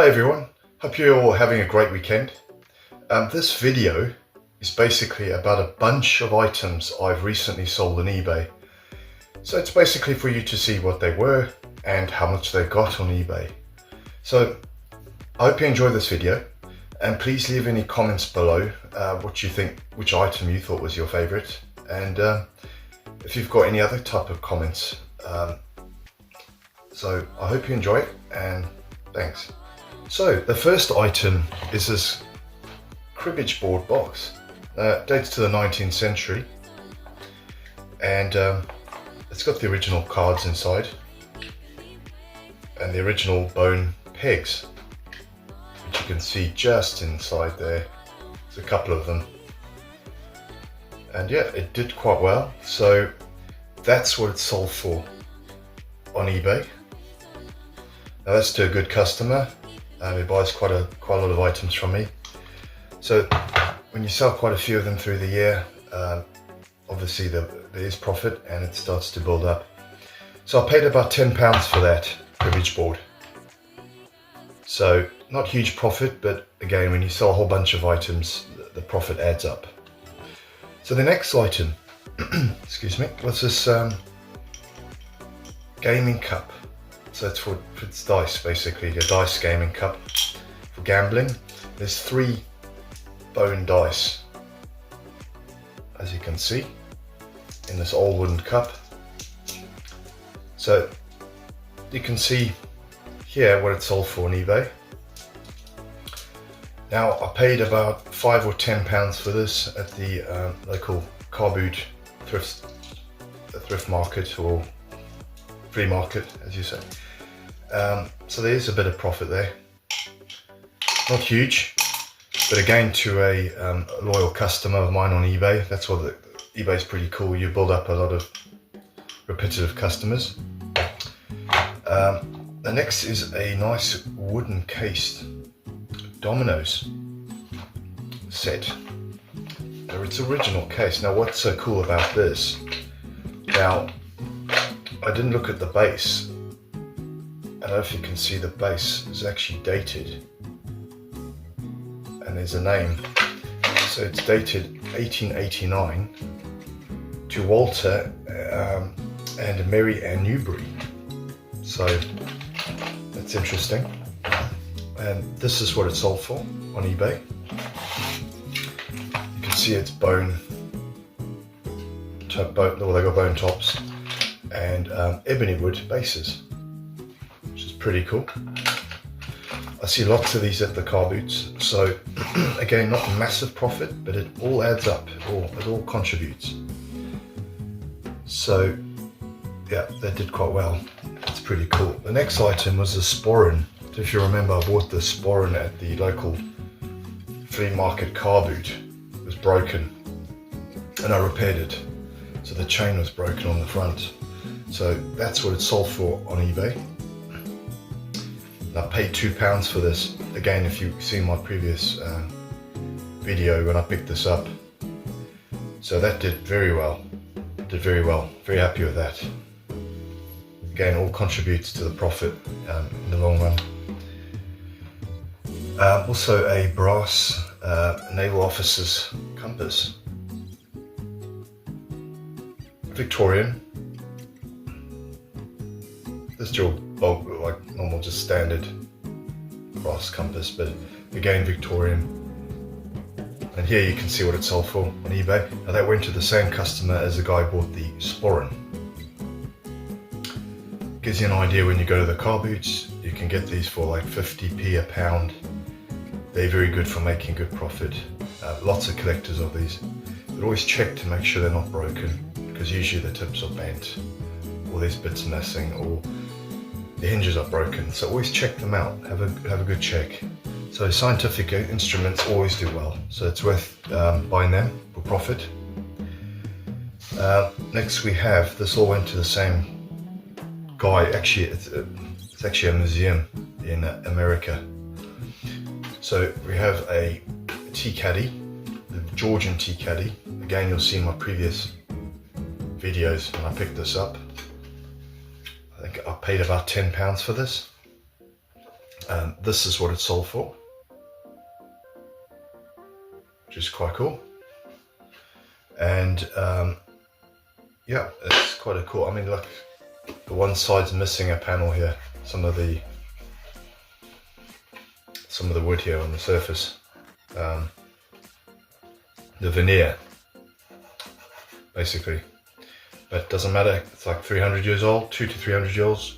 Hi everyone, hope you're all having a great weekend. This video is basically about a bunch of items I've recently sold on eBay. So it's basically for you to see what they were and how much they got on eBay. So I hope you enjoy this video, and please leave any comments below what you think, which item you thought was your favorite, and if you've got any other type of comments. So I hope you enjoy it, and thanks. So the first item is this cribbage board box. Dates to the 19th century, and it's got the original cards inside and the original bone pegs, which you can see just inside there. There's a couple of them, and yeah, it did quite well. So that's what it sold for on eBay. Now that's to a good customer. He buys quite a lot of items from me. So when you sell quite a few of them through the year, obviously there is profit and it starts to build up. So I paid about £10 for that cribbage board. So not huge profit, but again, when you sell a whole bunch of items, the profit adds up. So the next item, excuse me, was this gaming cup. So it's dice, basically, a dice gaming cup for gambling. There's 3 bone dice, as you can see, in this old wooden cup. So you can see here what it sold for on eBay. Now I paid about £5 or £10 for this at the local car boot thrift market, or flea market, as you say. So there is a bit of profit there. Not huge, but again, to a loyal customer of mine on eBay, that's what eBay is pretty cool. You build up a lot of repetitive customers. The next is a nice wooden cased dominoes set. Now it's original case. Now what's so cool about this? Now I didn't look at the base. I don't know if you can see the base is actually dated, and there's a name. So it's dated 1889 to Walter and Mary Ann Newbury. So that's interesting. And this is what it sold for on eBay. You can see it's bone, well, they got bone tops and ebony wood bases, which is pretty cool. I see lots of these at the car boots. So again, not massive profit, but it all adds up, it all contributes. So yeah, they did quite well. It's pretty cool. The next item was a sporran. If you remember, I bought the sporran at the local flea market car boot. It was broken and I repaired it. So the chain was broken on the front. So that's what it sold for on eBay. And I paid £2 for this. Again, if you've seen my previous video when I picked this up. So that did very well. Very happy with that. Again, all contributes to the profit in the long run. Also a brass naval officer's compass. Victorian. This is your bulk, like normal, just standard brass compass, but again, Victorian. And here you can see what it sold for on eBay. Now that went to the same customer as the guy who bought the sporran. Gives you an idea, when you go to the car boots, you can get these for like 50p a pound. They're very good for making good profit. Lots of collectors of these. But always check to make sure they're not broken, because usually the tips are bent, or there's bits missing, or the hinges are broken. So always check them out. Have a good check. So scientific instruments always do well. So it's worth buying them for profit. Next we have, this all went to the same guy. Actually, it's actually a museum in America. So we have a tea caddy, the Georgian tea caddy. Again, you'll see in my previous videos when I picked this up. I think I paid about £10 for this. This is what it sold for, which is quite cool. And yeah, it's quite a cool. I mean, look, the one side's missing a panel here. Some of the wood here on the surface, the veneer, basically. But it doesn't matter. It's like 300 years old, 200 to 300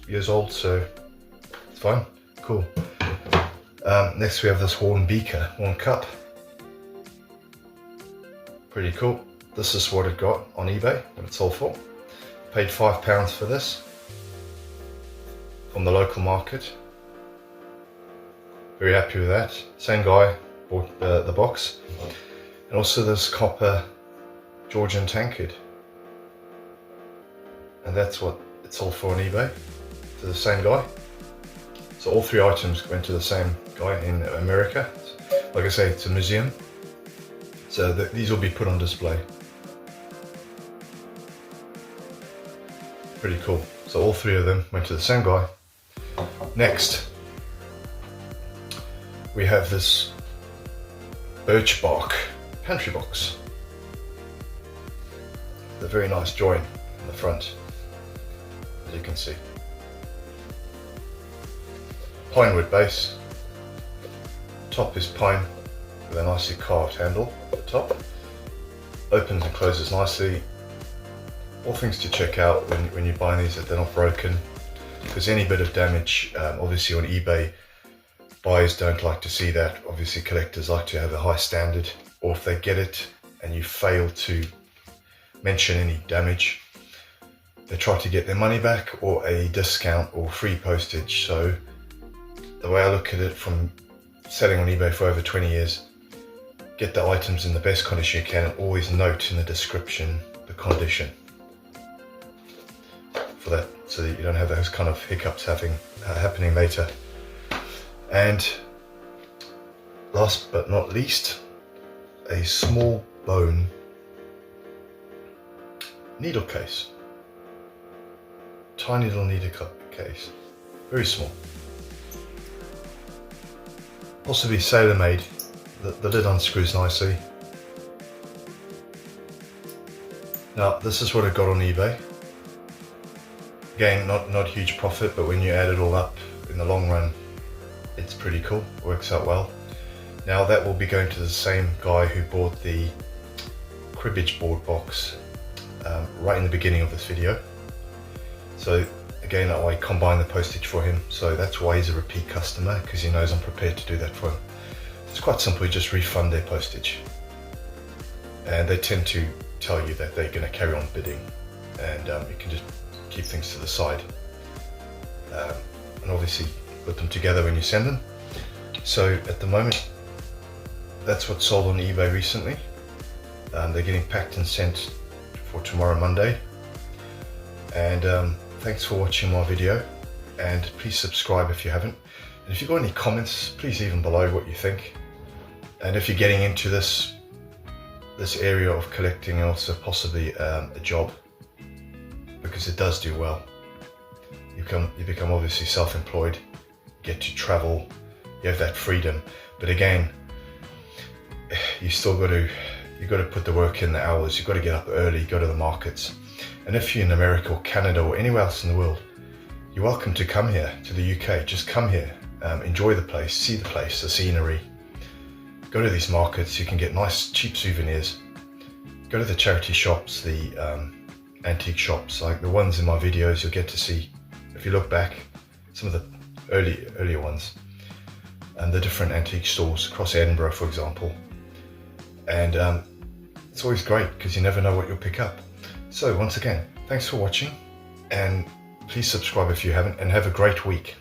years old, so it's fine. Cool. Next we have this horn beaker, horn cup. Pretty cool. This is what it got on eBay, what it sold for. Paid £5 for this from the local market. Very happy with that. Same guy bought the box. And also this copper Georgian tankard. And that's what it sold for on eBay, to the same guy. So all three items went to the same guy in America. Like I say, it's a museum. So these will be put on display. Pretty cool. So all three of them went to the same guy. Next, we have this birch bark pantry box. The very nice join in the front, as you can see. Pine wood base. Top is pine with a nicely carved handle at the top. Opens and closes nicely. All things to check out when you buy these, that they're not broken. Because any bit of damage, obviously on eBay, buyers don't like to see that. Obviously collectors like to have a high standard, or if they get it and you fail to mention any damage, they try to get their money back or a discount or free postage. So the way I look at it, from selling on eBay for over 20 years, get the items in the best condition you can, and always note in the description the condition for that, so that you don't have those kind of hiccups happening later. And last but not least, a small bone needle case. Tiny little needle case, very small. Possibly sailor made. The lid unscrews nicely. Now this is what it got on eBay. Again, not huge profit, but when you add it all up in the long run, it's pretty cool, works out well. Now that will be going to the same guy who bought the cribbage board box right in the beginning of this video. So again, I combined the postage for him, so that's why he's a repeat customer, because he knows I'm prepared to do that for him. It's quite simple, you just refund their postage. And they tend to tell you that they're going to carry on bidding, and you can just keep things to the side. And obviously put them together when you send them. So at the moment, that's what's sold on eBay recently. They're getting packed and sent for tomorrow, Monday. And thanks for watching my video, and please subscribe if you haven't. And if you've got any comments, please leave them below what you think. And if you're getting into this area of collecting, and also possibly a job, because it does do well. You become obviously self-employed, get to travel, you have that freedom. But again, you got to put the work in, the hours. You've got to get up early, go to the markets. And if you're in America or Canada or anywhere else in the world, you're welcome to come here to the UK. Just come here, enjoy the place, see the place, the scenery. Go to these markets, you can get nice cheap souvenirs. Go to the charity shops, the antique shops, like the ones in my videos. You'll get to see, if you look back, some of the earlier ones, and the different antique stores across Edinburgh, for example. And it's always great because you never know what you'll pick up. So once again, thanks for watching, and please subscribe if you haven't, and have a great week.